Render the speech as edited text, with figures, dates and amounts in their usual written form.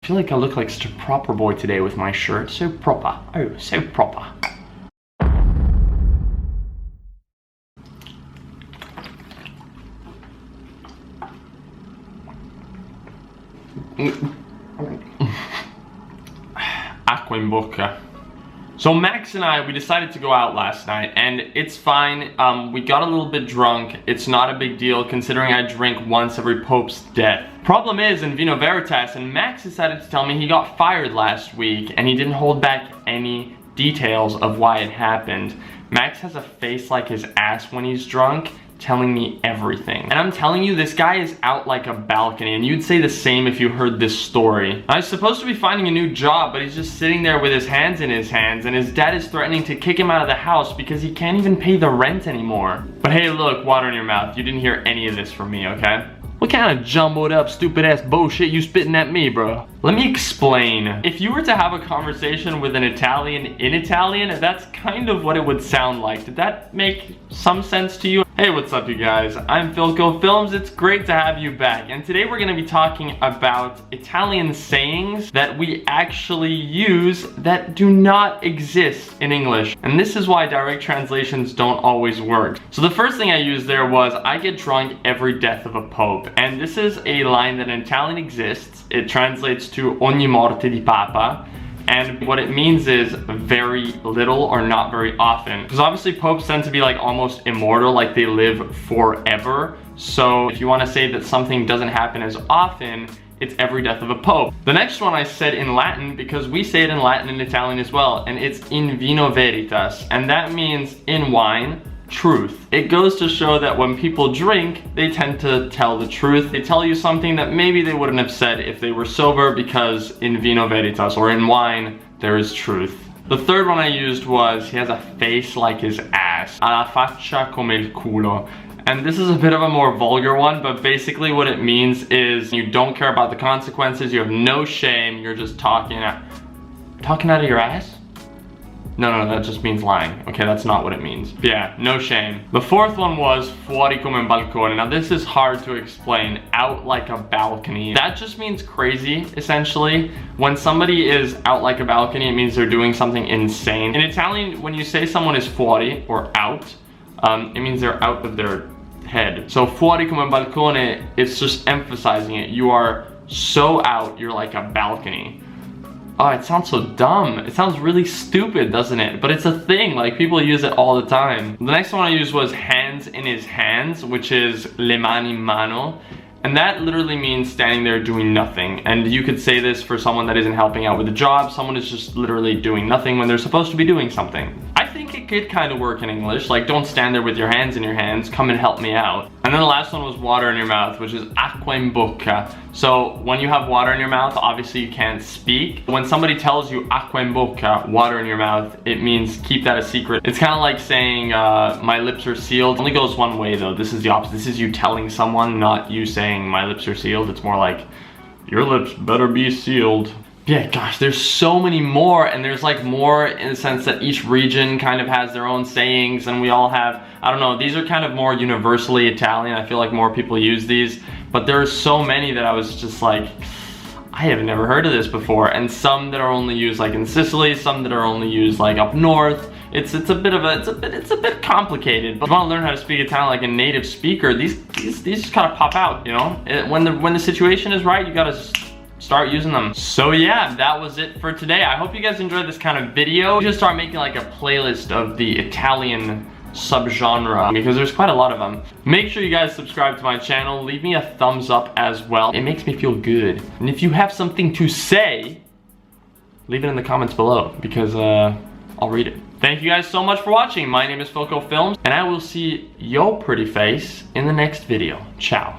feel like I look like such a proper boy today with my shirt. So proper. Oh, so proper. Acqua in bocca. So Max and I, we decided to go out last night, and it's fine. We got a little bit drunk. It's not a big deal considering I drink once every Pope's death. Problem is, in Vino Veritas, and Max decided to tell me he got fired last week and he didn't hold back any details of why it happened. Max has a face like his ass when he's drunk, telling me everything. And I'm telling you, this guy is out like a balcony, and you'd say the same if you heard this story. I was supposed to be finding a new job, but he's just sitting there with his hands in his hands, and his dad is threatening to kick him out of the house because he can't even pay the rent anymore. But hey, look, water in your mouth. You didn't hear any of this from me, okay? What kind of jumbled up, stupid ass bullshit you spitting at me, bro? Let me explain. If you were to have a conversation with an Italian in Italian, that's kind of what it would sound like. Did that make some sense to you? Hey, what's up, you guys? I'm Philco Films. It's great to have you back. And today we're gonna be talking about Italian sayings that we actually use that do not exist in English. And this is why direct translations don't always work. So the first thing I used there was, I get drunk every death of a pope. And this is a line that in Italian exists. It translates to ogni morte di papa. And what it means is very little or not very often. Because obviously popes tend to be like almost immortal, like they live forever. So if you want to say that something doesn't happen as often, it's every death of a pope. The next one I said in Latin because we say it in Latin and Italian as well. And it's in vino veritas. And that means in wine, truth. It goes to show that when people drink, they tend to tell the truth. They tell you something that maybe they wouldn't have said if they were sober, because in vino veritas, or in wine, there is truth. The third one I used was, he has a face like his ass. Ha la faccia come il culo. And this is a bit of a more vulgar one, but basically what it means is you don't care about the consequences, you have no shame, you're just talking out of your ass? No, that just means lying. Okay, that's not what it means. But yeah, no shame. The fourth one was fuori come un balcone. Now this is hard to explain. Out like a balcony. That just means crazy, essentially. When somebody is out like a balcony, it means they're doing something insane. In Italian, when you say someone is fuori, or out, it means they're out of their head. So fuori come un balcone, it's just emphasizing it. You are so out, you're like a balcony. Oh, it sounds so dumb. It sounds really stupid, doesn't it? But it's a thing, like people use it all the time. The next one I used was hands in his hands, which is le mani in mano. And that literally means standing there doing nothing. And you could say this for someone that isn't helping out with a job. Someone is just literally doing nothing when they're supposed to be doing something. I think it could kind of work in English. Like, don't stand there with your hands in your hands. Come and help me out. And then the last one was water in your mouth, which is acqua in bocca. So when you have water in your mouth, obviously you can't speak. When somebody tells you acqua in bocca, water in your mouth, it means keep that a secret. It's kind of like saying my lips are sealed. It only goes one way though. This is the opposite. This is you telling someone, not you saying my lips are sealed. It's more like your lips better be sealed. Yeah, gosh, there's so many more, and there's like more in the sense that each region kind of has their own sayings, and we all have, I don't know, these are kind of more universally Italian. I feel like more people use these, but there's so many that I was just like, I have never heard of this before. And some that are only used like in Sicily, some that are only used like up north. It's a bit complicated. But if you want to learn how to speak Italian like a native speaker, these just kind of pop out, you know? When the situation is right, you gotta just start using them. So yeah, that was it for today. I hope you guys enjoyed this kind of video. I'm gonna start making like a playlist of the Italian subgenre because there's quite a lot of them. Make sure you guys subscribe to my channel. Leave me a thumbs up as well. It makes me feel good. And if you have something to say, leave it in the comments below because I'll read it. Thank you guys so much for watching. My name is Philco Films, and I will see your pretty face in the next video. Ciao.